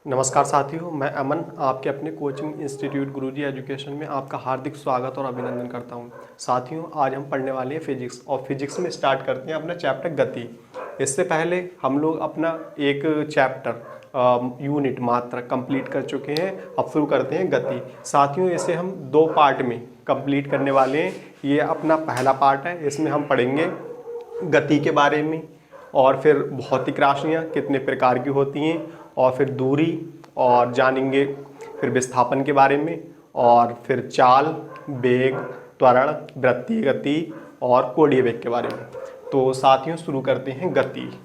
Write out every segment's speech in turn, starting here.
नमस्कार साथियों, मैं अमन आपके अपने कोचिंग इंस्टीट्यूट गुरुजी एजुकेशन में आपका हार्दिक स्वागत और अभिनंदन करता हूं। साथियों, आज हम पढ़ने वाले हैं फिजिक्स और फिजिक्स में स्टार्ट करते हैं अपना चैप्टर गति। इससे पहले हम लोग अपना एक चैप्टर यूनिट मात्रा कंप्लीट कर चुके हैं। अब शुरू करते हैं गति। साथियों, इसे हम दो पार्ट में कंप्लीट करने वाले हैं। ये अपना पहला पार्ट है, इसमें हम पढ़ेंगे गति के बारे में और फिर भौतिक राशियाँ कितने प्रकार की होती हैं और फिर दूरी और जानेंगे, फिर विस्थापन के बारे में और फिर चाल, वेग, त्वरण, वृत्तीय गति और कोणीय वेग के बारे में। तो साथियों, शुरू करते हैं गति।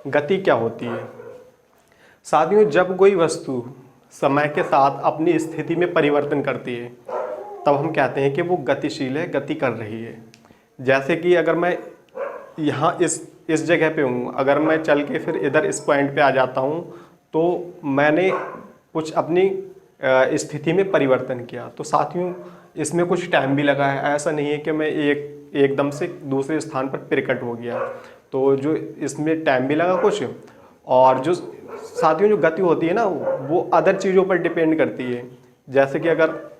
गति क्या होती है? साथियों, जब कोई वस्तु समय के साथ अपनी स्थिति में परिवर्तन करती है तब हम कहते हैं कि वो गतिशील है, गति कर रही है। जैसे कि अगर मैं यहाँ इस जगह पे हूँ, अगर मैं चल के फिर इधर इस पॉइंट पे आ जाता हूँ तो मैंने कुछ अपनी स्थिति में परिवर्तन किया। तो साथियों, इसमें कुछ टाइम भी लगा है, ऐसा नहीं है कि मैं एकदम से दूसरे स्थान पर प्रकट हो गया। तो जो इसमें टाइम भी लगा कुछ, और जो साथियों जो गति होती है ना, वो अदर चीज़ों पर डिपेंड करती है। जैसे कि अगर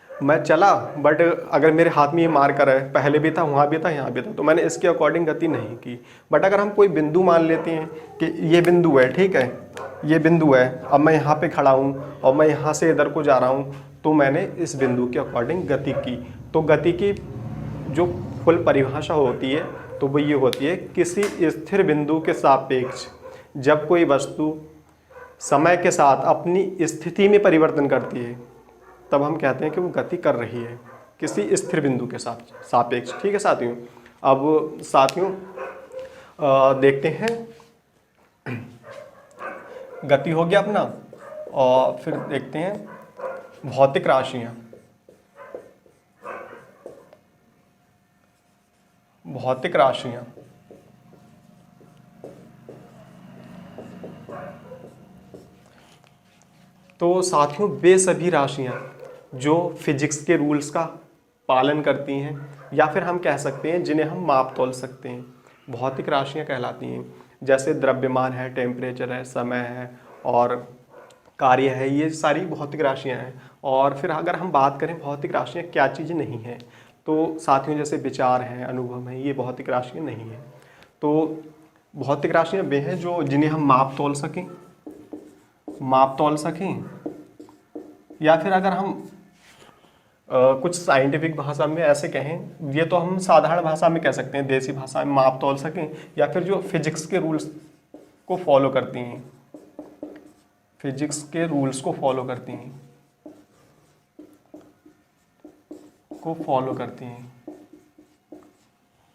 मैं चला बट अगर मेरे हाथ में ये मार्कर है, पहले भी था, वहाँ भी था, यहाँ भी था, तो मैंने इसके अकॉर्डिंग गति नहीं की। बट अगर हम कोई बिंदु मान लेते हैं कि ये बिंदु है, ठीक है, ये बिंदु है, अब मैं यहाँ पे खड़ा हूँ और मैं यहाँ से इधर को जा रहा हूँ, तो मैंने इस बिंदु के अकॉर्डिंग गति की। तो गति की जो फुल परिभाषा होती है तो वो ये होती है, किसी स्थिर बिंदु के सापेक्ष जब कोई वस्तु समय के साथ अपनी स्थिति में परिवर्तन करती है तब हम कहते हैं कि वो गति कर रही है, किसी स्थिर बिंदु के सापेक्ष। ठीक है साथियों। अब साथियों देखते हैं, गति हो गया अपना, और फिर देखते हैं भौतिक राशियाँ। भौतिक राशियाँ तो साथियों, वे सभी राशियाँ जो फिजिक्स के रूल्स का पालन करती हैं, या फिर हम कह सकते हैं जिन्हें हम माप तौल सकते हैं, भौतिक राशियाँ कहलाती हैं। जैसे द्रव्यमान है, टेम्परेचर है, समय है और कार्य है, ये सारी भौतिक राशियाँ हैं। और फिर अगर हम बात करें भौतिक राशियाँ क्या चीज़ नहीं है, तो साथियों जैसे विचार हैं, अनुभव हैं, ये भौतिक राशियाँ नहीं हैं। तो भौतिक राशियाँ वे हैं जो जिन्हें हम माप तौल सकें, या फिर अगर हम कुछ साइंटिफिक भाषा में ऐसे कहें, ये तो हम साधारण भाषा में कह सकते हैं, देसी भाषा में माप तौल सकें, या फिर जो फिजिक्स के रूल्स को फॉलो करती हैं, फिजिक्स के रूल्स को फॉलो करती हैं,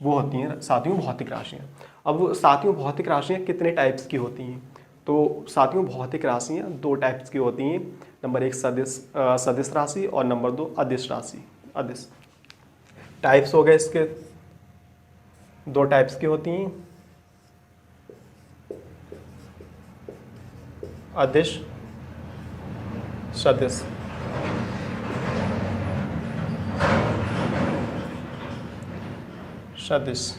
वो होती हैं साथियों भौतिक राशियाँ। अब साथियों, भौतिक राशियाँ कितने टाइप्स की होती हैं? तो साथियों, भौतिक राशियाँ दो टाइप्स की होती हैं। नंबर एक सदिश राशि और नंबर दो अदिश राशि। अदिश टाइप्स हो गए इसके, दो टाइप्स की होती हैं, अदिश, सदिश। सदिश।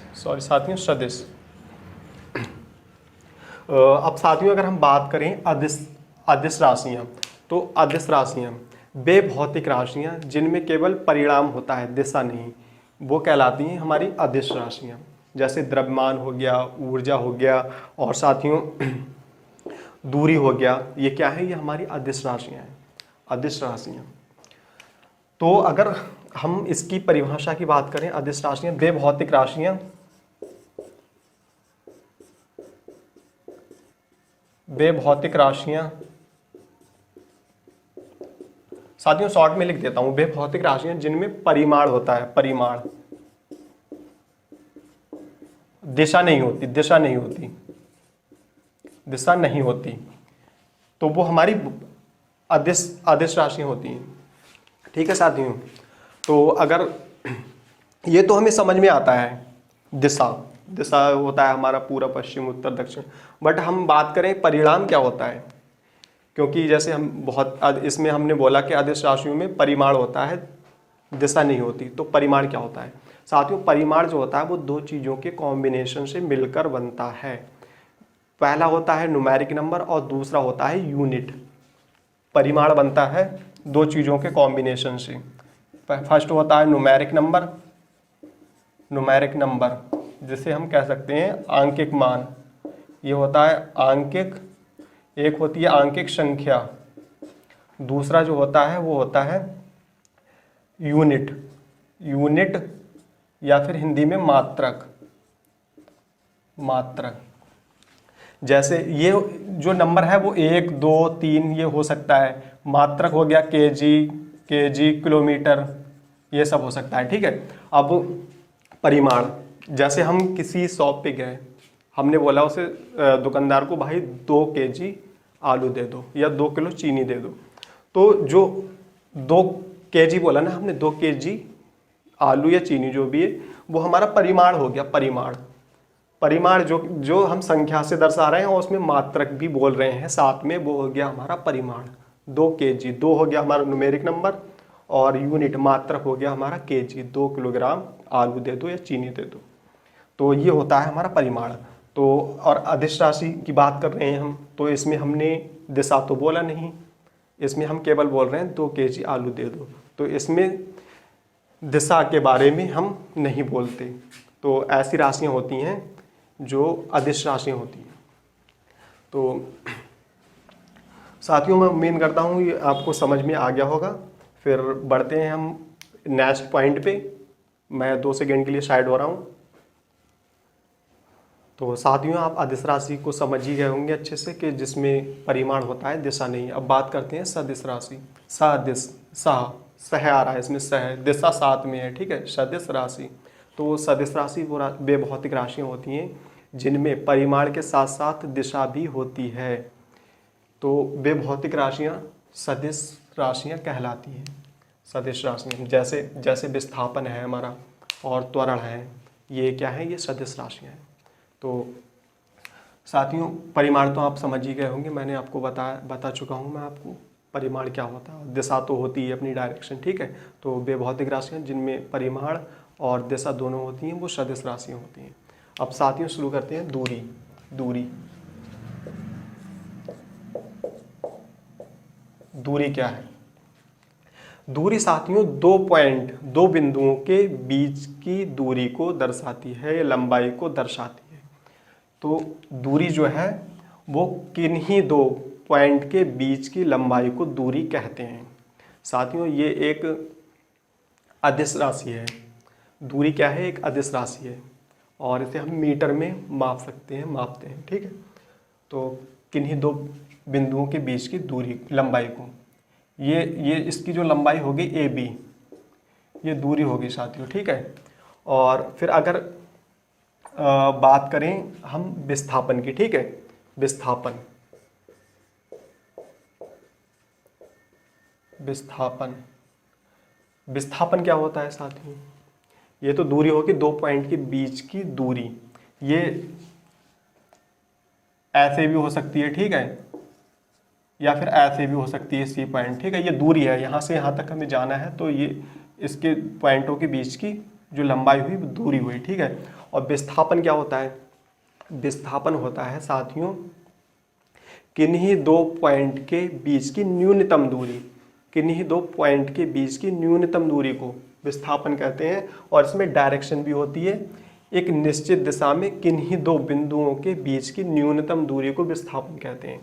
अब साथियों, अगर हम बात करें अदिश राशियाँ, तो अदिश राशियाँ वे भौतिक राशियाँ जिनमें केवल परिणाम होता है, दिशा नहीं, वो कहलाती हैं हमारी अदिश राशियाँ। जैसे द्रव्यमान हो गया, ऊर्जा हो गया और साथियों दूरी हो गया, ये क्या है? ये हमारी अदिश राशियाँ हैं, अदिश राशियाँ। तो अगर हम इसकी परिभाषा की बात करें, अदिश राशियाँ वे भौतिक राशियाँ साथियों शॉर्ट में लिख देता हूं, वे भौतिक राशियां जिनमें परिमाण होता है, परिमाण, दिशा नहीं होती, तो वो हमारी अदिश राशियां होती हैं। ठीक है साथियों। तो अगर ये तो हमें समझ में आता है, दिशा होता है हमारा पूरा, पश्चिम, उत्तर, दक्षिण। बट हम बात करें परिणाम क्या होता है, क्योंकि जैसे हम इसमें हमने बोला कि अदिश राशियों में परिमाण होता है, दिशा नहीं होती। तो परिमाण क्या होता है साथियों? परिमाण जो होता है वो दो चीज़ों के कॉम्बिनेशन से मिलकर बनता है। पहला होता है न्यूमेरिक नंबर और दूसरा होता है यूनिट। परिमाण बनता है दो चीज़ों के कॉम्बिनेशन से। फर्स्ट होता है न्यूमेरिक नंबर, न्यूमेरिक नंबर जिसे हम कह सकते हैं आंकिक मान, ये होता है आंकिक। एक होती है आंकिक संख्या, दूसरा जो होता है वो होता है यूनिट। यूनिट या फिर हिंदी में मात्रक। मात्रक जैसे ये जो नंबर है वो 1, 2, 3 ये हो सकता है। मात्रक हो गया केजी, किलोमीटर, ये सब हो सकता है। ठीक है। अब परिमाण, जैसे हम किसी शॉप पे गए, हमने बोला उसे दुकानदार को भाई 2 केजी आलू दे दो या 2 किलो चीनी दे दो। तो जो 2 केजी बोला ना हमने, 2 केजी आलू या चीनी जो भी है वो हमारा परिमाण हो गया। परिमाण जो हम संख्या से दर्शा रहे हैं और उसमें मात्रक भी बोल रहे हैं साथ में, वो हो गया हमारा परिमाण। 2 केजी, 2 हो गया हमारा न्यूमेरिक नंबर और यूनिट मात्रक हो गया हमारा केजी, 2 किलोग्राम आलू दे दो या चीनी दे दो। तो ये होता है हमारा परिमाण। तो और अदिश राशि की बात कर रहे हैं हम, तो इसमें हमने दिशा तो बोला नहीं, इसमें हम केवल बोल रहे हैं 2 केजी आलू दे दो। तो इसमें दिशा के बारे में हम नहीं बोलते। तो ऐसी राशियाँ होती हैं जो अदिश राशियाँ होती हैं। तो साथियों मैं उम्मीद करता हूँ ये आपको समझ में आ गया होगा। फिर बढ़ते हैं हम नेक्स्ट पॉइंट पे। मैं 2 सेकेंड के लिए साइड हो रहा हूँ। तो साथियों आप अदिश राशि को समझ ही गए होंगे अच्छे से कि जिसमें परिमाण होता है, दिशा नहीं। अब बात करते हैं सदिश राशि। सदिश, सह आ रहा है इसमें, सह, दिशा साथ में है। ठीक है, सदिश राशि। तो सदिश राशि वो वे भौतिक राशियाँ होती हैं जिनमें परिमाण के साथ साथ दिशा भी होती है। तो वे भौतिक राशियाँ सदिश राशियाँ कहलाती हैं। सदिश राशियाँ जैसे विस्थापन है हमारा और त्वरण है, ये क्या है, ये सदिश राशियाँ हैं। तो साथियों परिमाण तो आप समझ ही गए होंगे, मैंने आपको बता चुका हूँ मैं आपको परिमाण क्या होता है। दिशा तो होती है अपनी डायरेक्शन। ठीक है। तो वे भौतिक राशियाँ जिनमें परिमाण और दिशा दोनों होती हैं वो सदिश राशियाँ होती हैं। अब साथियों शुरू करते हैं दूरी। दूरी क्या है? दूरी साथियों 2 बिंदुओं के बीच की दूरी को दर्शाती है, लंबाई को दर्शाती है। तो दूरी जो है वो किन्हीं 2 पॉइंट के बीच की लंबाई को दूरी कहते हैं। साथियों ये एक अदिश राशि है। दूरी क्या है? एक अदिश राशि है और इसे हम मीटर में मापते हैं। ठीक है। तो किन्हीं 2 बिंदुओं के बीच की दूरी, लंबाई को, ये इसकी जो लंबाई होगी AB, ये दूरी होगी साथियों। ठीक है। और फिर अगर बात करें हम विस्थापन की। ठीक है। विस्थापन क्या होता है साथियों? ये तो दूरी होगी 2 पॉइंट के बीच की दूरी। ये ऐसे भी हो सकती है। ठीक है। या फिर ऐसे भी हो सकती है C पॉइंट। ठीक है। ये दूरी है, यहाँ से यहाँ तक हमें जाना है, तो ये इसके पॉइंटों के बीच की जो लंबाई हुई वो दूरी हुई। ठीक है। और विस्थापन क्या होता है? विस्थापन होता है साथियों किन्हीं 2 पॉइंट के बीच की न्यूनतम दूरी। किन्हीं 2 पॉइंट के बीच की न्यूनतम दूरी को विस्थापन कहते हैं। और इसमें डायरेक्शन भी होती है, एक निश्चित दिशा में किन्हीं 2 बिंदुओं के बीच की न्यूनतम दूरी को विस्थापन कहते हैं।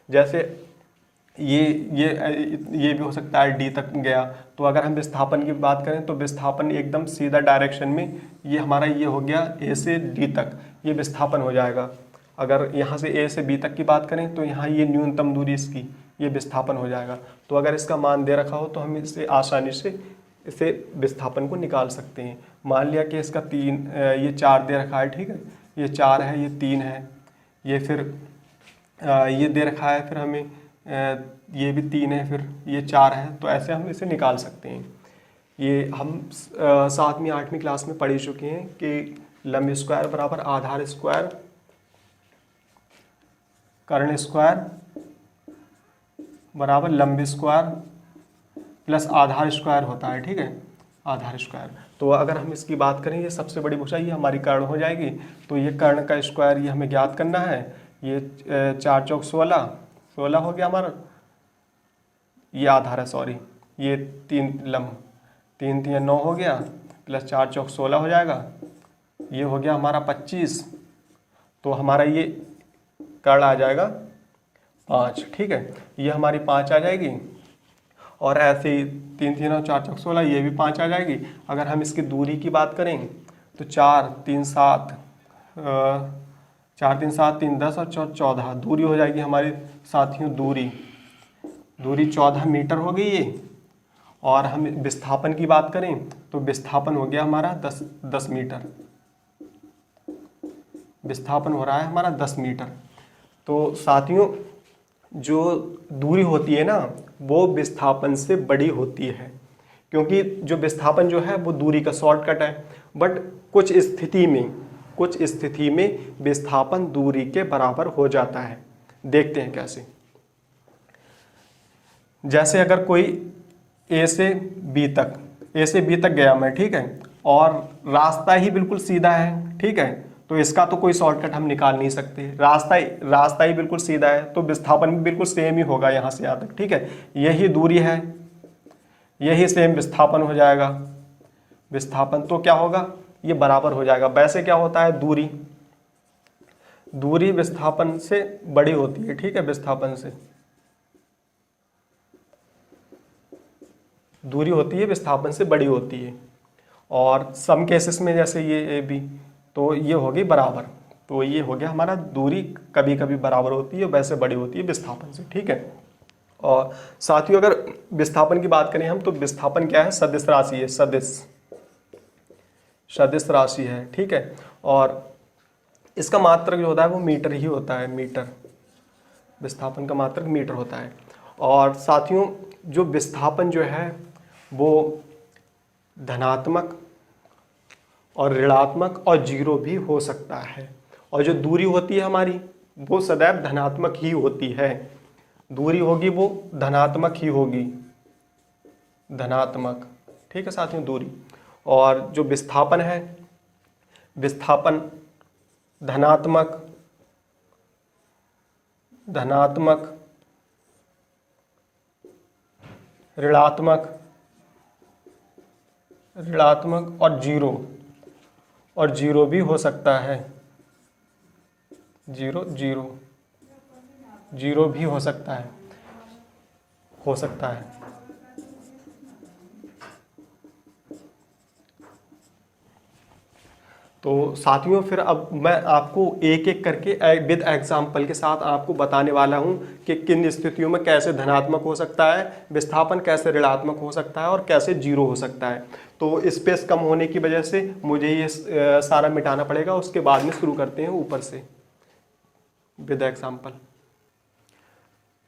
जैसे ये भी हो सकता है D तक गया, तो अगर हम विस्थापन की बात करें तो विस्थापन एकदम सीधा डायरेक्शन में, ये हमारा ये हो गया A से D तक, ये विस्थापन हो जाएगा। अगर यहाँ से A से B तक की बात करें तो यहाँ ये न्यूनतम दूरी इसकी, ये विस्थापन हो जाएगा। तो अगर इसका मान दे रखा हो तो हम इसे आसानी से इसे विस्थापन को निकाल सकते हैं। मान लिया कि इसका 3, ये 4 दे रखा है। ठीक है। ये 4 है, ये 3 है, ये फिर ये दे रखा है, फिर हमें ये भी 3 है, फिर ये 4 है। तो ऐसे हम इसे निकाल सकते हैं। ये हम 7वीं 8वीं क्लास में पढ़ ही चुके हैं कि लंब स्क्वायर बराबर आधार स्क्वायर कर्ण स्क्वायर बराबर लंब स्क्वायर प्लस आधार स्क्वायर होता है। ठीक है। आधार स्क्वायर। तो अगर हम इसकी बात करें, ये सबसे बड़ी भुजा ये हमारी कर्ण हो जाएगी। तो ये कर्ण का स्क्वायर ये हमें ज्ञात करना है, ये 4 चौक 16, 16 हो गया हमारा, ये आधार है सॉरी, ये 3 लम्ब, 3 3 9 हो गया, प्लस 4 चौक 16 हो जाएगा, ये हो गया हमारा 25, तो हमारा ये कर्ण आ जाएगा 5, ठीक है, ये हमारी 5 आ जाएगी। और ऐसे ही 3 3 और 4 चौक 16, ये भी 5 आ जाएगी। अगर हम इसकी दूरी की बात करें तो 4 3 7 4 3 7 3 10 और 14 दूरी हो जाएगी हमारी साथियों, दूरी 14 मीटर हो गई ये। और हम विस्थापन की बात करें तो विस्थापन हो गया हमारा 10 मीटर, विस्थापन हो रहा है हमारा 10 मीटर। तो साथियों जो दूरी होती है ना वो विस्थापन से बड़ी होती है, क्योंकि जो विस्थापन जो है वो दूरी का शॉर्टकट है, बट कुछ स्थिति में विस्थापन दूरी के बराबर हो जाता है। देखते हैं कैसे। जैसे अगर कोई ए से बी तक गया मैं, ठीक है, और रास्ता ही बिल्कुल सीधा है, ठीक है, तो इसका तो कोई शॉर्टकट हम निकाल नहीं सकते, रास्ता ही बिल्कुल सीधा है, तो विस्थापन भी बिल्कुल सेम ही होगा यहाँ से यहाँ तक, ठीक है, यही दूरी है, यही सेम विस्थापन हो जाएगा। विस्थापन तो क्या होगा, ये बराबर हो जाएगा। वैसे क्या होता है, दूरी विस्थापन से बड़ी होती है, ठीक है, विस्थापन से दूरी होती है विस्थापन से बड़ी होती है। और सम केसेस में जैसे ये ए बी, तो ये होगी बराबर, तो ये हो गया हमारा दूरी कभी कभी बराबर होती है, वैसे बड़ी होती है विस्थापन से, ठीक है। और साथियों अगर विस्थापन की बात करें हम, तो विस्थापन क्या है, सदिश राशि है, सदिश राशि है, ठीक है, और इसका मात्रक जो होता है वो मीटर ही होता है, मीटर, विस्थापन का मात्रक मीटर होता है। और साथियों जो विस्थापन जो है वो धनात्मक और ऋणात्मक और जीरो भी हो सकता है, और जो दूरी होती है हमारी वो सदैव धनात्मक ही होती है, दूरी होगी वो धनात्मक ही होगी, धनात्मक, ठीक है साथियों, दूरी। और जो विस्थापन है, विस्थापन धनात्मक, ऋणात्मक और जीरो भी हो सकता है, जीरो भी हो सकता है। तो साथियों फिर अब मैं आपको एक एक करके विद एग्जाम्पल के साथ आपको बताने वाला हूं कि किन स्थितियों में कैसे धनात्मक हो सकता है विस्थापन, कैसे ऋणात्मक हो सकता है और कैसे जीरो हो सकता है। तो स्पेस कम होने की वजह से मुझे ये सारा मिटाना पड़ेगा, उसके बाद में शुरू करते हैं ऊपर से विद एग्जाम्पल।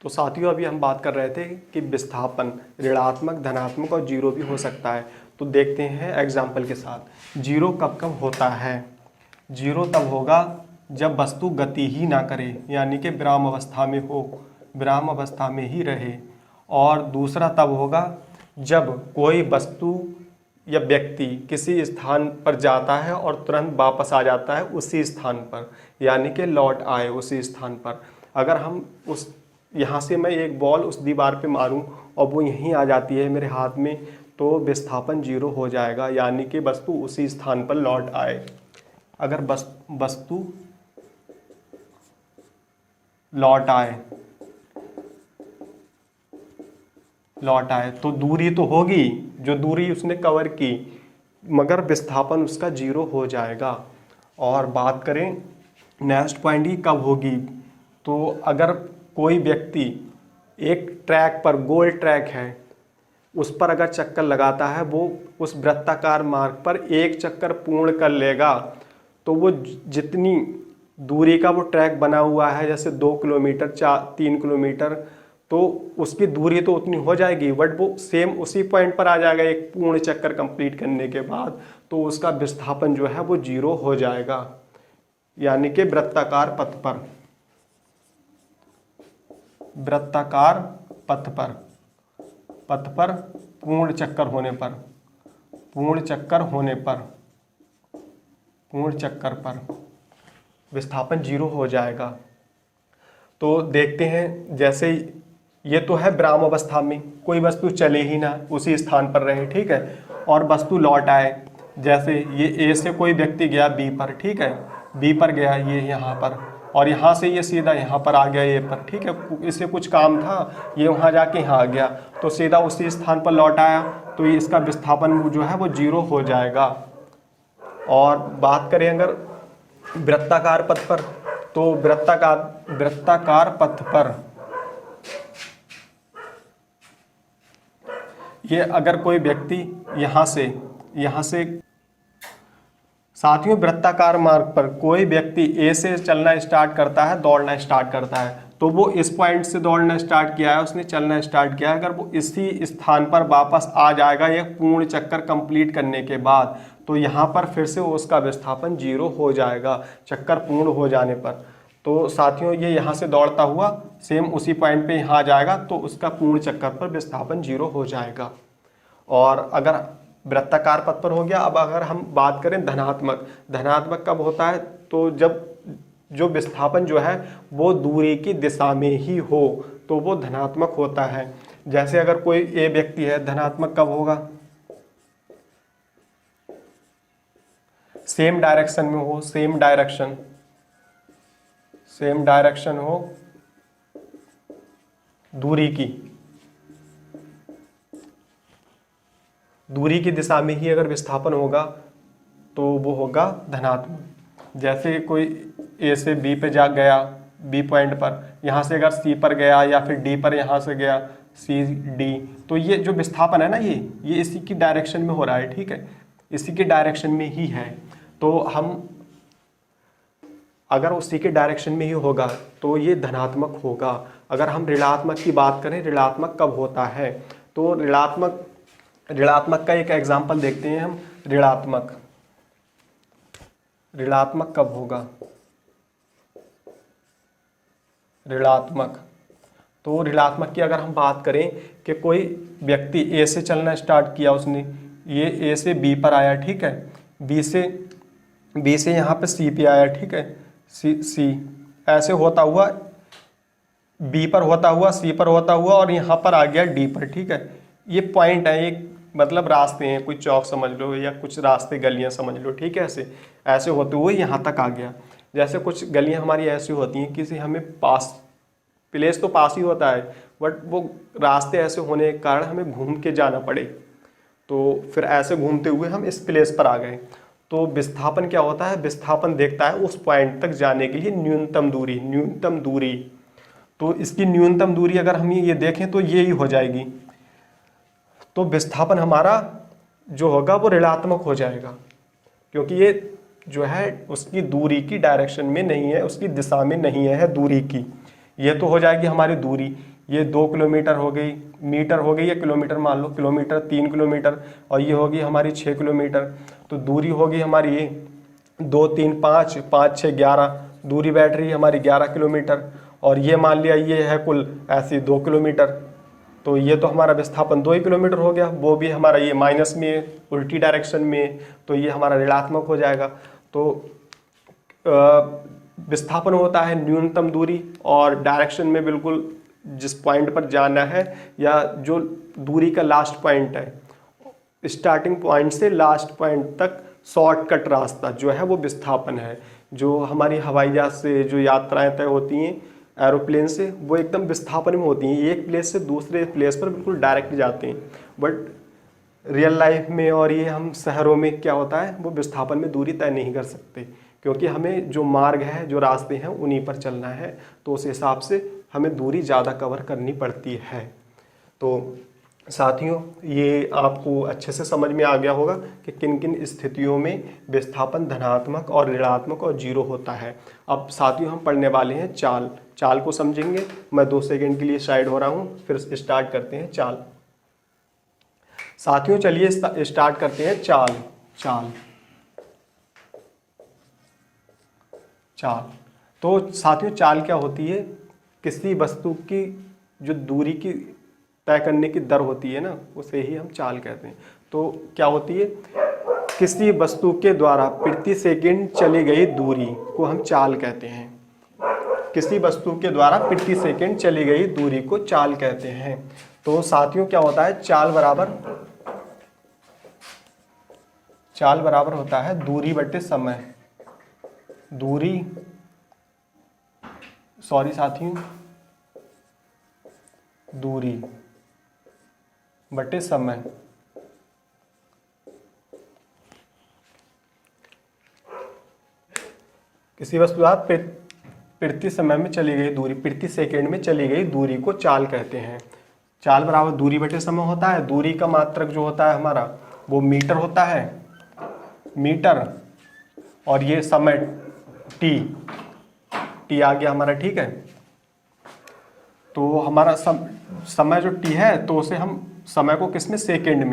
तो साथियों अभी हम बात कर रहे थे कि विस्थापन ऋणात्मक, धनात्मक और जीरो भी हो सकता है। तो देखते हैं एग्जाम्पल के साथ। जीरो कब कब होता है, जीरो तब होगा जब वस्तु गति ही ना करे, यानी कि विराम अवस्था में हो, विराम अवस्था में ही रहे। और दूसरा तब होगा जब कोई वस्तु या व्यक्ति किसी स्थान पर जाता है और तुरंत वापस आ जाता है उसी स्थान पर, यानी कि लौट आए उसी स्थान पर। अगर हम उस यहाँ से मैं एक बॉल उस दीवार पे मारूं और वो यहीं आ जाती है मेरे हाथ में, तो विस्थापन जीरो हो जाएगा, यानी कि वस्तु उसी स्थान पर लौट आए। अगर वस्तु लौट आए तो दूरी तो होगी जो दूरी उसने कवर की, मगर विस्थापन उसका जीरो हो जाएगा। और बात करें नेक्स्ट पॉइंट की कब होगी, तो अगर कोई व्यक्ति एक ट्रैक पर, गोल ट्रैक है, उस पर अगर चक्कर लगाता है, वो उस वृत्ताकार मार्ग पर एक चक्कर पूर्ण कर लेगा, तो वो जितनी दूरी का वो ट्रैक बना हुआ है, जैसे 2 किलोमीटर 3 किलोमीटर, तो उसकी दूरी तो उतनी हो जाएगी, बट वो सेम उसी पॉइंट पर आ जाएगा एक पूर्ण चक्कर कंप्लीट करने के बाद, तो उसका विस्थापन जो है वो जीरो हो जाएगा, यानी कि वृत्ताकार पथ पर पूर्ण चक्कर होने पर विस्थापन जीरो हो जाएगा। तो देखते हैं, जैसे ये तो है विराम अवस्था में, कोई वस्तु चले ही ना, उसी स्थान पर रहे, ठीक है, और वस्तु लौट आए। जैसे ये ए से कोई व्यक्ति गया बी पर, ठीक है, बी पर गया ये यहाँ पर, और यहाँ से ये सीधा यहाँ पर आ गया ए पर, ठीक है, इसे कुछ काम था, ये वहाँ जाके यहाँ आ गया, तो सीधा उसी स्थान पर लौट आया, तो ये इसका विस्थापन जो है वो 0 हो जाएगा। और बात करें अगर वृत्ताकार पथ पर, तो वृत्ताकार पथ पर ये अगर कोई व्यक्ति यहाँ से साथियों, वृत्ताकार मार्ग पर कोई व्यक्ति ए से चलना स्टार्ट करता है, दौड़ना स्टार्ट करता है, तो वो इस पॉइंट से दौड़ना स्टार्ट किया है, उसने चलना स्टार्ट किया है, अगर वो इसी स्थान पर वापस आ जाएगा ये पूर्ण चक्कर कंप्लीट करने के बाद, तो यहाँ पर फिर से उसका विस्थापन 0 हो जाएगा चक्कर पूर्ण हो जाने पर। तो साथियों, ये यहाँ से दौड़ता हुआ सेम उसी पॉइंट पे यहाँ आ जाएगा, तो उसका पूर्ण चक्कर पर विस्थापन 0 हो जाएगा। और अगर वृत्ताकार पथ पर हो गया। अब अगर हम बात करें धनात्मक कब होता है, तो जब जो विस्थापन जो है वो दूरी की दिशा में ही हो तो वो धनात्मक होता है। जैसे अगर कोई ए व्यक्ति है, धनात्मक कब होगा, सेम डायरेक्शन में हो, सेम डायरेक्शन हो दूरी की दिशा में ही अगर विस्थापन होगा तो वो होगा धनात्मक। जैसे कोई ए से बी पे जा गया, बी पॉइंट पर, यहाँ से अगर सी पर गया या फिर डी पर यहाँ से गया, सी डी, तो ये जो विस्थापन है ना, ये इसी की डायरेक्शन में हो रहा है, ठीक है, इसी के डायरेक्शन में ही है। तो हम अगर उसी के डायरेक्शन में ही होगा तो ये धनात्मक होगा। अगर हम ऋणात्मक की बात करें, ऋणात्मक कब होता है, तो ऋणात्मक का एक एग्जाम्पल देखते हैं हम। ऋणात्मक कब होगा, तो ऋणात्मक की अगर हम बात करें कि कोई व्यक्ति ए से चलना स्टार्ट किया, उसने ये ए से बी पर आया, ठीक है, बी से यहाँ पे सी पे आया, ठीक है, सी ऐसे होता हुआ बी पर होता हुआ, सी पर होता हुआ और यहाँ पर आ गया डी पर, ठीक है। ये पॉइंट है, एक मतलब रास्ते हैं, कोई चौक समझ लो या कुछ रास्ते गलियाँ समझ लो, ठीक है, ऐसे होते हुए यहाँ तक आ गया। जैसे कुछ गलियाँ हमारी ऐसी होती हैं, किसी हमें प्लेस तो पास ही होता है, बट वो रास्ते ऐसे होने के कारण हमें घूम के जाना पड़े, तो फिर ऐसे घूमते हुए हम इस प्लेस पर आ गए। तो विस्थापन क्या होता है, विस्थापन देखता है उस पॉइंट तक जाने के लिए न्यूनतम दूरी। तो इसकी न्यूनतम दूरी अगर हम ये देखें तो ये ही हो जाएगी, तो विस्थापन हमारा जो होगा वो ऋणात्मक हो जाएगा, क्योंकि ये जो है उसकी दूरी की डायरेक्शन में नहीं है, उसकी दिशा में नहीं है दूरी की। ये तो हो जाएगी हमारी दूरी, ये 2 किलोमीटर हो गई, मीटर हो गई या किलोमीटर मान लो, किलोमीटर 3 किलोमीटर, और ये होगी हमारी 6 किलोमीटर। तो दूरी होगी हमारी ये 2 3 5 5 6 11, दूरी बैठ रही है हमारी 11 किलोमीटर, और ये मान लिया ये है कुल ऐसी 2 किलोमीटर। तो ये तो हमारा विस्थापन 2 ही किलोमीटर हो गया, वो भी हमारा ये माइनस में, उल्टी डायरेक्शन में, तो ये हमारा ऋणात्मक हो जाएगा। तो विस्थापन होता है न्यूनतम दूरी, और डायरेक्शन में बिल्कुल जिस पॉइंट पर जाना है या जो दूरी का लास्ट पॉइंट है, स्टार्टिंग पॉइंट से लास्ट पॉइंट तक शॉर्टकट रास्ता जो है वो विस्थापन है। जो हमारी हवाई जहाज से जो यात्राएं तय होती हैं एरोप्लेन से, वो एकदम विस्थापन में होती हैं, एक प्लेस से दूसरे प्लेस पर बिल्कुल डायरेक्ट जाते हैं। बट रियल लाइफ में और ये हम शहरों में क्या होता है, वो विस्थापन में दूरी तय नहीं कर सकते, क्योंकि हमें जो मार्ग है, जो रास्ते हैं, उन्हीं पर चलना है, तो उस हिसाब से हमें दूरी ज़्यादा कवर करनी पड़ती है। तो साथियों, ये आपको अच्छे से समझ में आ गया होगा कि किन किन स्थितियों में विस्थापन धनात्मक और ऋणात्मक और 0 होता है। अब साथियों, हम पढ़ने वाले हैं चाल को समझेंगे। मैं 2 सेकंड के लिए साइड हो रहा हूँ, फिर स्टार्ट करते हैं चाल। साथियों, चलिए स्टार्ट करते हैं चाल। तो साथियों, चाल क्या होती है, किसी वस्तु की जो दूरी की तय करने की दर होती है ना, उसे ही हम चाल कहते हैं। तो क्या होती है, किसी वस्तु के द्वारा प्रति सेकंड चली गई दूरी को हम चाल कहते हैं। किसी वस्तु के द्वारा प्रति सेकंड चली गई दूरी को चाल कहते हैं। तो साथियों क्या होता है, चाल बराबर होता है दूरी बटे समय। दूरी बटे समय। किसी वस्तु द्वारा प्रति समय में चली गई दूरी, प्रति सेकंड में चली गई दूरी को चाल कहते हैं। चाल बराबर दूरी बटे समय होता है। दूरी का मात्रक जो होता है हमारा वो मीटर होता है, मीटर, और ये समय टी आ गया हमारा, ठीक है। तो हमारा समय जो टी है तो उसे हम समय को किस में, सेकंड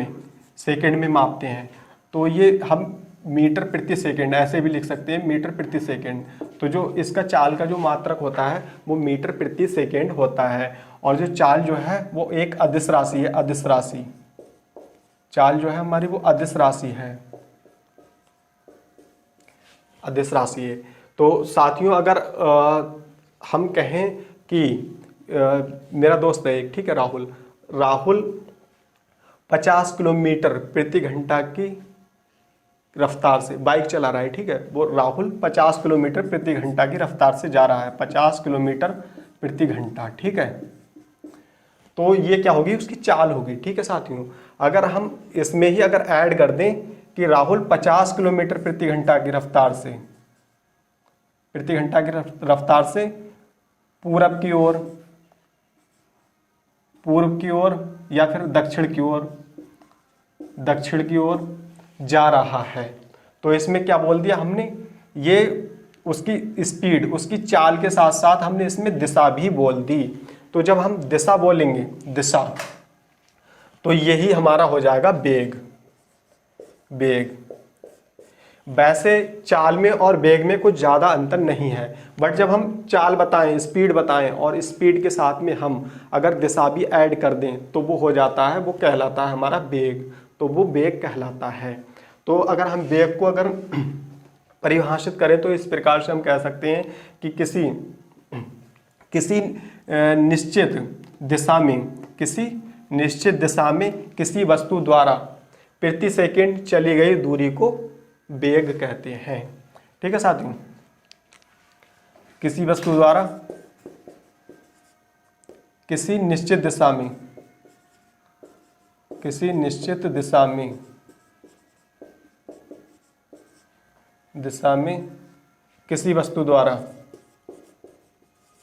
में मापते हैं। तो ये हम मीटर प्रति सेकंड ऐसे भी लिख सकते हैं, मीटर प्रति सेकंड। तो जो इसका चाल का जो मात्रक होता है वो मीटर प्रति सेकंड होता है। और जो चाल जो है वो एक अदिश राशि है, अदिश राशि। चाल जो है हमारी वो अदिश राशि है, अदिश राशि है। तो साथियों अगर हम कहें कि मेरा दोस्त है एक, ठीक है, राहुल 50 किलोमीटर प्रति घंटा की रफ्तार से बाइक चला रहा है, ठीक है। वो राहुल 50 किलोमीटर प्रति घंटा की रफ्तार से जा रहा है, 50 किलोमीटर प्रति घंटा, ठीक है। तो ये क्या होगी, उसकी चाल होगी, ठीक है साथियों। अगर हम इसमें ही अगर ऐड कर दें कि राहुल 50 किलोमीटर प्रति घंटा की रफ्तार से पूर्व की ओर या फिर दक्षिण की ओर जा रहा है, तो इसमें क्या बोल दिया हमने, ये उसकी स्पीड, उसकी चाल के साथ साथ हमने इसमें दिशा भी बोल दी। तो जब हम दिशा बोलेंगे, दिशा, तो यही हमारा हो जाएगा वेग। वैसे चाल में और वेग में कुछ ज़्यादा अंतर नहीं है, बट जब हम चाल बताएं, स्पीड बताएं, और स्पीड के साथ में हम अगर दिशा भी ऐड कर दें तो वो हो जाता है, वो कहलाता है हमारा वेग। तो वो वेग कहलाता है। तो अगर हम वेग को अगर परिभाषित करें तो इस प्रकार से हम कह सकते हैं कि किसी निश्चित दिशा में किसी वस्तु द्वारा प्रति सेकंड चली गई दूरी को वेग कहते हैं, ठीक है साथियों। किसी वस्तु द्वारा किसी निश्चित दिशा में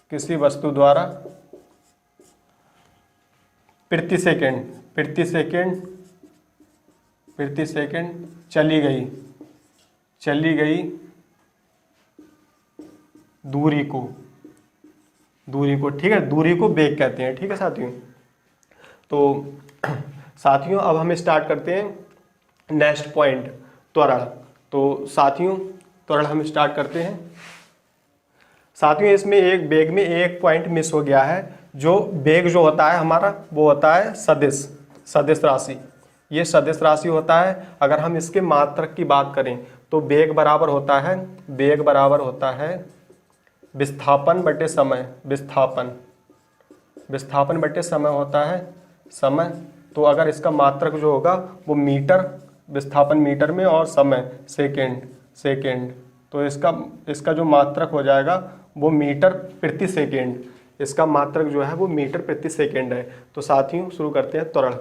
किसी वस्तु द्वारा प्रति सेकंड चली गई दूरी को, ठीक है, दूरी को वेग कहते हैं, ठीक है साथियों। तो साथियों अब हम स्टार्ट करते हैं नेक्स्ट पॉइंट, त्वरण। तो साथियों त्वरण हम स्टार्ट करते हैं। साथियों इसमें एक वेग में एक पॉइंट मिस हो गया है। जो वेग जो होता है हमारा वो होता है सदिश राशि। ये सदिश राशि होता है। अगर हम इसके मात्रक की बात करें तो वेग बराबर होता है विस्थापन बटे समय। विस्थापन बटे समय होता है समय। तो अगर इसका मात्रक जो होगा वो मीटर, विस्थापन मीटर में, और समय सेकेंड। तो इसका जो मात्रक हो जाएगा वो मीटर प्रति सेकेंड। इसका मात्रक जो है वो मीटर प्रति सेकेंड है। तो साथियों शुरू करते हैं त्वरण।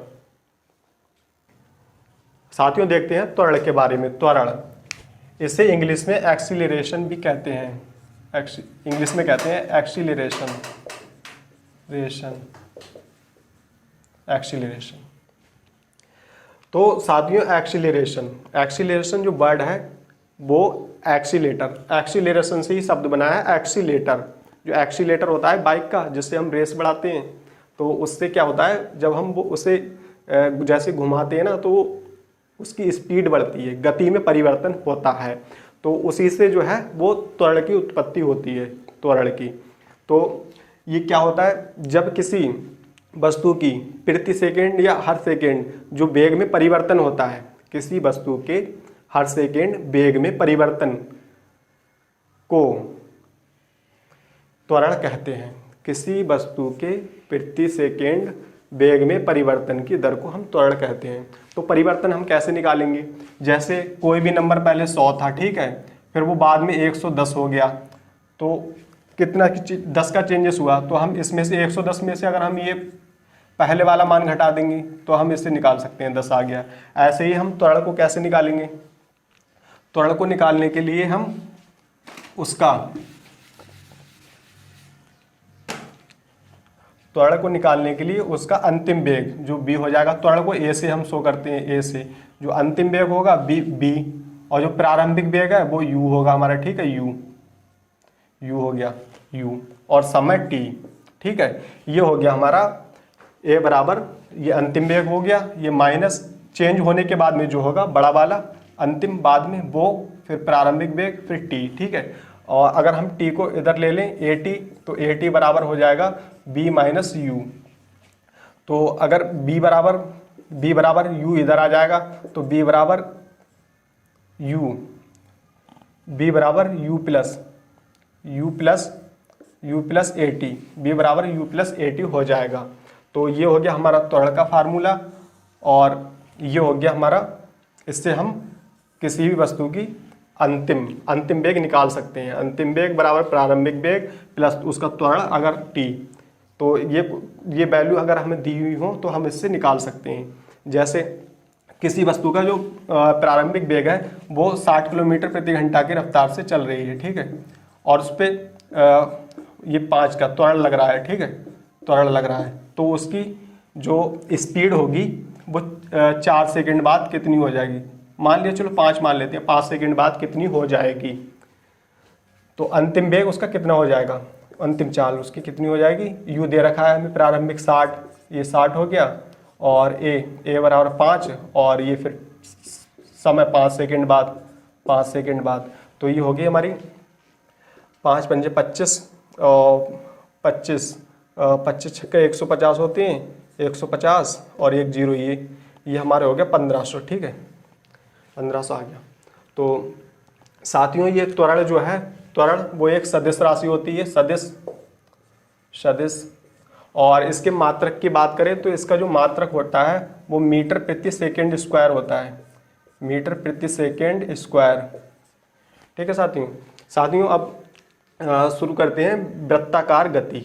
साथियों देखते हैं त्वरण के बारे में। त्वरण, इसे इंग्लिश में एक्सीलरेशन भी कहते हैं। इंग्लिश में कहते हैं एक्सीलरेशन। तो साथियों एक्सीलरेशन जो वर्ड है वो एक्सीलरेशन से ही शब्द बना है। एक्सीलेटर, जो एक्सीलेटर होता है बाइक का जिससे हम रेस बढ़ाते हैं, तो उससे क्या होता है जब हम वो उसे जैसे घुमाते हैं ना तो उसकी स्पीड बढ़ती है, गति में परिवर्तन होता है। तो उसी से जो है वो त्वरण की उत्पत्ति होती है, त्वरण की। तो ये क्या होता है, जब किसी वस्तु की प्रति सेकेंड या हर सेकेंड जो वेग में परिवर्तन होता है, किसी वस्तु के हर सेकेंड वेग में परिवर्तन को त्वरण कहते हैं। किसी वस्तु के प्रति सेकेंड वेग में परिवर्तन की दर को हम त्वरण कहते हैं। तो परिवर्तन हम कैसे निकालेंगे? जैसे कोई भी नंबर पहले 100 था, ठीक है, फिर वो बाद में 110 हो गया, तो कितना 10 का चेंजेस हुआ, तो हम इसमें से 110 में से अगर हम ये पहले वाला मान घटा देंगे तो हम इससे निकाल सकते हैं 10 आ गया। ऐसे ही हम त्वरण को कैसे निकालेंगे? त्वरण को निकालने के लिए हम उसका त्वरण को निकालने के लिए उसका अंतिम वेग जो b हो जाएगा, त्वरण को a से हम शो करते हैं, a से जो अंतिम वेग होगा b, और जो प्रारंभिक वेग है वो u होगा हमारा, ठीक है, u हो गया u, और समय t, ठीक है। ये हो गया हमारा a बराबर, ये अंतिम वेग हो गया, ये माइनस चेंज होने के बाद में जो होगा बड़ा वाला अंतिम, बाद में वो, फिर प्रारंभिक वेग, फिर t, ठीक है। और अगर हम t को इधर ले लें at, तो at बराबर हो जाएगा b माइनस यू। तो अगर b बराबर u इधर आ जाएगा तो b बराबर u प्लस at, b बराबर u प्लस at हो जाएगा। तो ये हो गया हमारा त्वरण का फार्मूला, और ये हो गया हमारा, इससे हम किसी भी वस्तु की अंतिम वेग निकाल सकते हैं। अंतिम वेग बराबर प्रारंभिक वेग प्लस उसका त्वरण अगर t, तो ये वैल्यू अगर हमें दी हुई हो तो हम इससे निकाल सकते हैं। जैसे किसी वस्तु का जो प्रारंभिक वेग है वो 60 किलोमीटर प्रति घंटा की रफ्तार से चल रही है, ठीक है, और उस पर ये 5 का त्वरण लग रहा है, ठीक है, त्वरण लग रहा है, तो उसकी जो स्पीड होगी वो 4 सेकंड बाद कितनी हो जाएगी? मान लिया, चलो 5 मान लेते हैं, 5 सेकंड बाद कितनी हो जाएगी? तो अंतिम वेग उसका कितना हो जाएगा? अंतिम चाल उसकी कितनी हो जाएगी? u दे रखा है हमें प्रारंभिक 60, ये 60 हो गया, और a बराबर 5, और ये फिर समय 5 सेकंड बाद, तो ये होगी हमारी 5 पंजे 25, और 25 छक्के 150 होते हैं, 150 और 1 0, ये हमारे हो गया 1500, ठीक है, 1500 आ गया। तो साथियों ये त्वरण जो है, त्वरण वो एक सदिश राशि होती है, सदिश, और इसके मात्रक की बात करें तो इसका जो मात्रक होता है वो मीटर प्रति सेकंड स्क्वायर होता है, मीटर प्रति सेकंड स्क्वायर, ठीक है साथियों। अब शुरू करते हैं वृत्ताकार गति।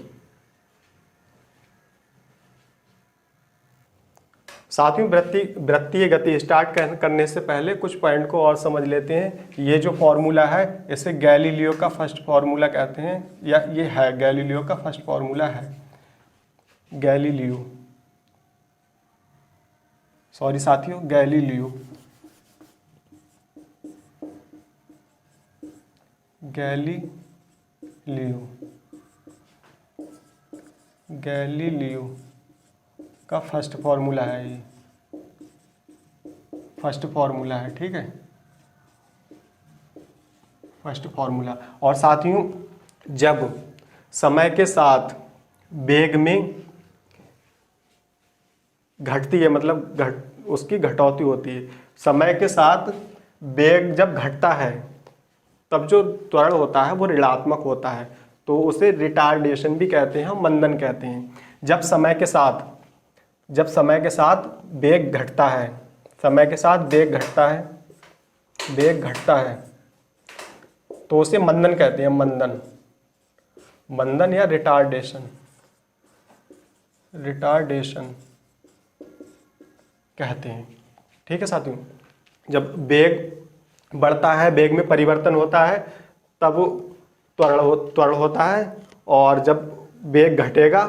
साथियों वृत्तीय गति स्टार्ट करने से पहले कुछ पॉइंट को और समझ लेते हैं। ये जो फॉर्मूला है इसे गैलीलियो का फर्स्ट फॉर्मूला कहते हैं, या ये है गैलीलियो का फर्स्ट फॉर्मूला है, गैलीलियो का फर्स्ट फॉर्मूला है, ये फर्स्ट फॉर्मूला है, ठीक है, फर्स्ट फॉर्मूला। और साथियों जब समय के साथ वेग में घटती है, मतलब उसकी घटौती होती है, समय के साथ वेग जब घटता है तब जो त्वरण होता है वो ऋणात्मक होता है, तो उसे रिटार्डेशन भी कहते हैं, मंदन कहते हैं। जब समय के साथ वेग घटता है, वेग घटता है तो उसे मंदन कहते हैं, मंदन या रिटार्डेशन कहते हैं, ठीक है साथियों। जब वेग बढ़ता है, वेग में परिवर्तन होता है, तब त्वरण होता है, और जब वेग घटेगा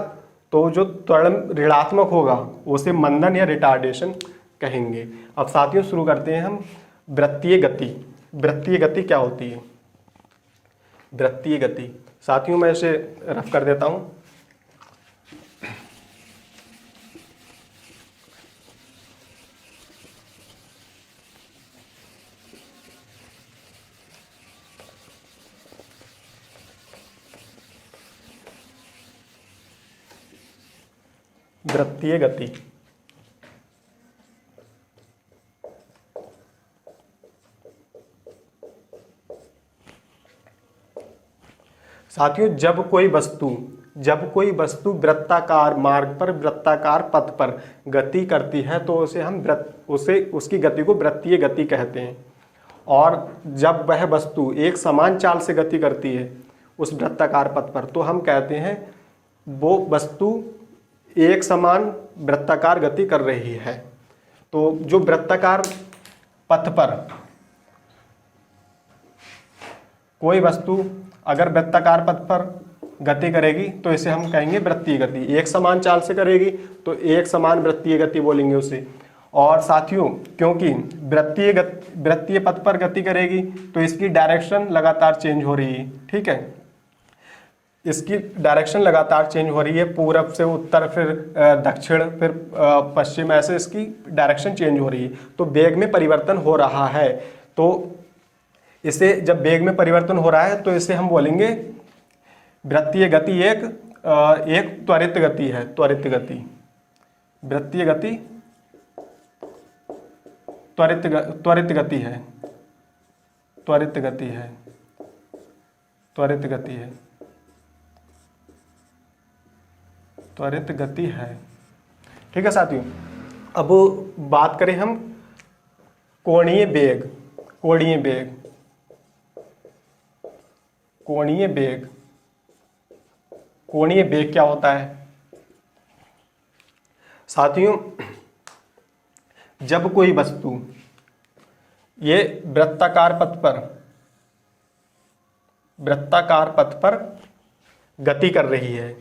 तो जो त्वरण ऋणात्मक होगा उसे मंदन या रिटार्डेशन कहेंगे। अब साथियों शुरू करते हैं हम वृत्तीय गति। वृत्तीय गति क्या होती है? वृत्तीय गति साथियों मैं इसे रफ कर देता हूं। वृत्तीय गति साथियों जब कोई वस्तु वृत्ताकार मार्ग पर, वृत्ताकार पथ पर गति करती है तो उसे हम उसकी गति को वृत्तीय गति कहते हैं। और जब वह वस्तु एक समान चाल से गति करती है उस वृत्ताकार पथ पर तो हम कहते हैं वो वस्तु एक समान वृत्ताकार गति कर रही है। तो जो वृत्ताकार पथ पर कोई वस्तु अगर वृत्ताकार पथ पर गति करेगी तो इसे हम कहेंगे वृत्तीय गति। एक समान चाल से करेगी तो एक समान वृत्तीय गति बोलेंगे उसे। और साथियों क्योंकि वृत्तीय पथ पर गति करेगी तो इसकी डायरेक्शन लगातार चेंज हो रही है, ठीक है, इसकी डायरेक्शन लगातार चेंज हो रही है, पूरब से उत्तर, फिर दक्षिण, फिर पश्चिम, ऐसे इसकी डायरेक्शन चेंज हो रही है। तो वेग में परिवर्तन हो रहा है। तो इसे जब वेग में परिवर्तन हो रहा है तो इसे हम बोलेंगे वृत्तीय गति एक त्वरित गति है। त्वरित गति, वृत्तीय गति त्वरित गति है। त्वरित गति है। त्वरित गति है। त्वरित गति है। ठीक है साथियों, अब बात करें हम कोणीय वेग। कोणीय वेग, कोणीय वेग, कोणीय वेग क्या होता है साथियों? जब कोई वस्तु ये वृत्ताकार पथ पर गति कर रही है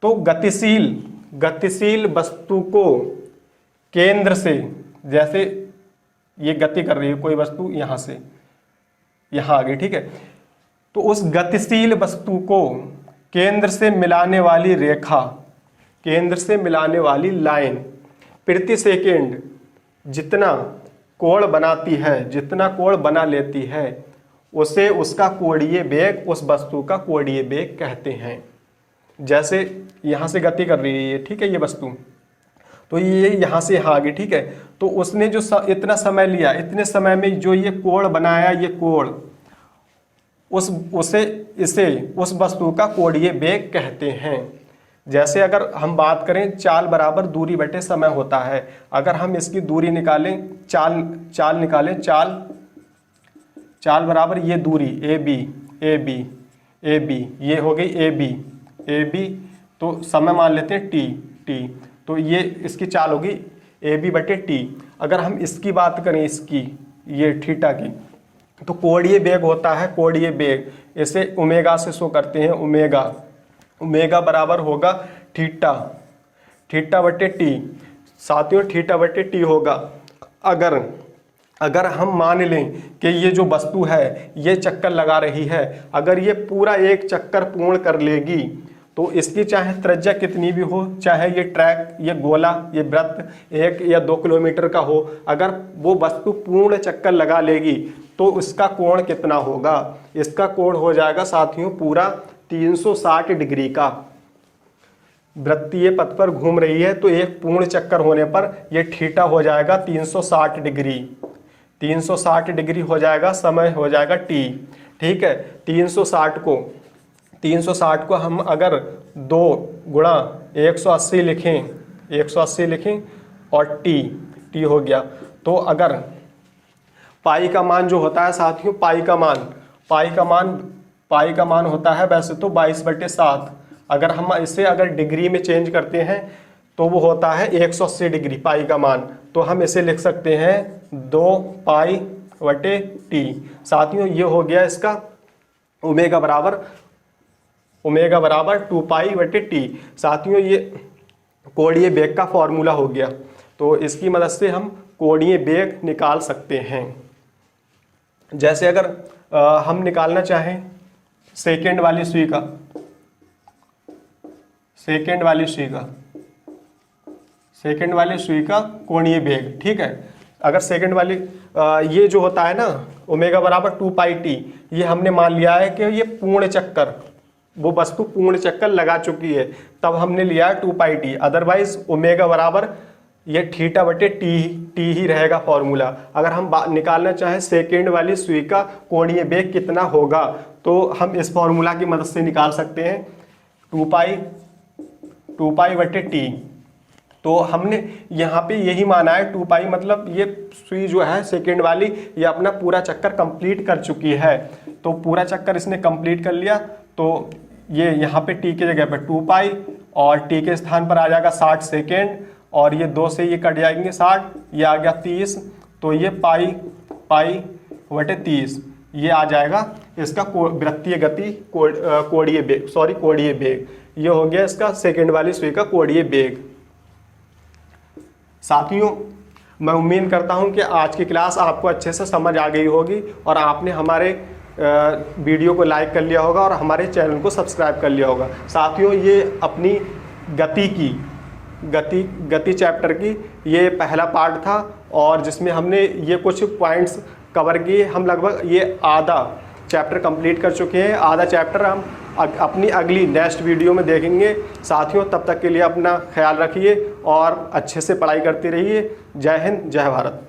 तो गतिशील वस्तु को केंद्र से, जैसे ये गति कर रही है कोई वस्तु यहाँ से यहाँ आ गई, ठीक है, तो उस गतिशील वस्तु को केंद्र से मिलाने वाली रेखा, केंद्र से मिलाने वाली लाइन प्रति सेकेंड जितना कोण बनाती है, जितना कोण बना लेती है उसे उसका कोणीय वेग, उस वस्तु का कोणीय वेग कहते हैं। जैसे यहाँ से गति कर रही है, ठीक है, ये वस्तु, तो ये यहाँ से यहाँ आ गई, ठीक है, तो उसने जो इतना समय लिया, इतने समय में जो ये कोण बनाया, ये कोण उस वस्तु का कोणीय वेग कहते हैं। जैसे अगर हम बात करें चाल बराबर दूरी बटे समय होता है, अगर हम इसकी दूरी निकालें, चाल निकालें, चाल बराबर ये दूरी ए बी, ये हो गई ए बी, तो समय मान लेते हैं टी, तो ये इसकी चाल होगी ए बी बटे टी। अगर हम इसकी बात करें, इसकी ये थीटा की, तो कोणीय वेग होता है, कोणीय वेग इसे ओमेगा से शो करते हैं, ओमेगा बराबर होगा थीटा बटे टी। साथियों थीटा बटे टी होगा। अगर हम मान लें कि ये जो वस्तु है ये चक्कर लगा रही है, अगर ये पूरा एक चक्कर पूर्ण कर लेगी तो इसकी चाहे त्रिज्या कितनी भी हो, चाहे ये ट्रैक, ये गोला, ये वृत्त 1 या 2 किलोमीटर का हो, अगर वो वस्तु पूर्ण चक्कर लगा लेगी तो इसका कोण कितना होगा? इसका कोण हो जाएगा साथियों पूरा 360 डिग्री का। वृत्तीय पथ पर घूम रही है तो एक पूर्ण चक्कर होने पर यह थीटा हो जाएगा 360 डिग्री। 360 डिग्री हो जाएगा, समय हो जाएगा टी, ठीक है। 360 को हम अगर 2 गुणा 180 लिखें और टी हो गया, तो अगर पाई का मान जो होता है साथियों, पाई का मान होता है वैसे तो 22/7। अगर हम इसे अगर डिग्री में चेंज करते हैं तो वो होता है 180 डिग्री पाई का मान, तो हम इसे लिख सकते हैं 2π/t। साथियों ये हो गया इसका ओमेगा बराबर 2π/t। साथियों ये कोणीय वेग का फॉर्मूला हो गया, तो इसकी मदद से हम कोणीय वेग निकाल सकते हैं। जैसे अगर हम निकालना चाहें सेकेंड वाली सुई का कोणीय वेग, ठीक है। अगर सेकेंड वाली ये जो होता है ना ओमेगा बराबर 2πt, ये हमने मान लिया है कि ये पूर्ण चक्कर, वो वस्तु पूर्ण चक्कर लगा चुकी है, तब हमने लिया है 2πt। अदरवाइज ओमेगा बराबर ये θ/t ही रहेगा फॉर्मूला। अगर हम निकालना चाहें सेकेंड वाली सुई का कोणीय वेग कितना होगा, तो हम इस फॉर्मूला की मदद से निकाल सकते हैं 2 पाई बटे टी। तो हमने यहाँ पे यही माना है 2 पाई मतलब ये सुई जो है सेकेंड वाली ये अपना पूरा चक्कर कंप्लीट कर चुकी है। तो पूरा चक्कर इसने कंप्लीट कर लिया, तो ये यहाँ पे टी की जगह पे 2 पाई और टी के स्थान पर आ जाएगा 60 सेकेंड, और ये 2 से ये कट जाएंगे 60, ये आ गया 30, तो ये पाई बटे 30 ये आ जाएगा इसका वृत्तीय गति कोणीय वेग। ये हो गया इसका सेकेंड वाली सुई का कोणीय वेग। साथियों, मैं उम्मीद करता हूं कि आज की क्लास आपको अच्छे से समझ आ गई होगी और आपने हमारे वीडियो को लाइक कर लिया होगा और हमारे चैनल को सब्सक्राइब कर लिया होगा। साथियों, ये अपनी गति चैप्टर की ये पहला पार्ट था और जिसमें हमने ये कुछ पॉइंट्स कवर किए। हम लगभग ये आधा चैप्टर कंप्लीट कर चुके हैं। आधा चैप्टर हम अपनी अगली नेक्स्ट वीडियो में देखेंगे। साथियों, तब तक के लिए अपना ख्याल रखिए और अच्छे से पढ़ाई करते रहिए। जय हिंद, जय भारत।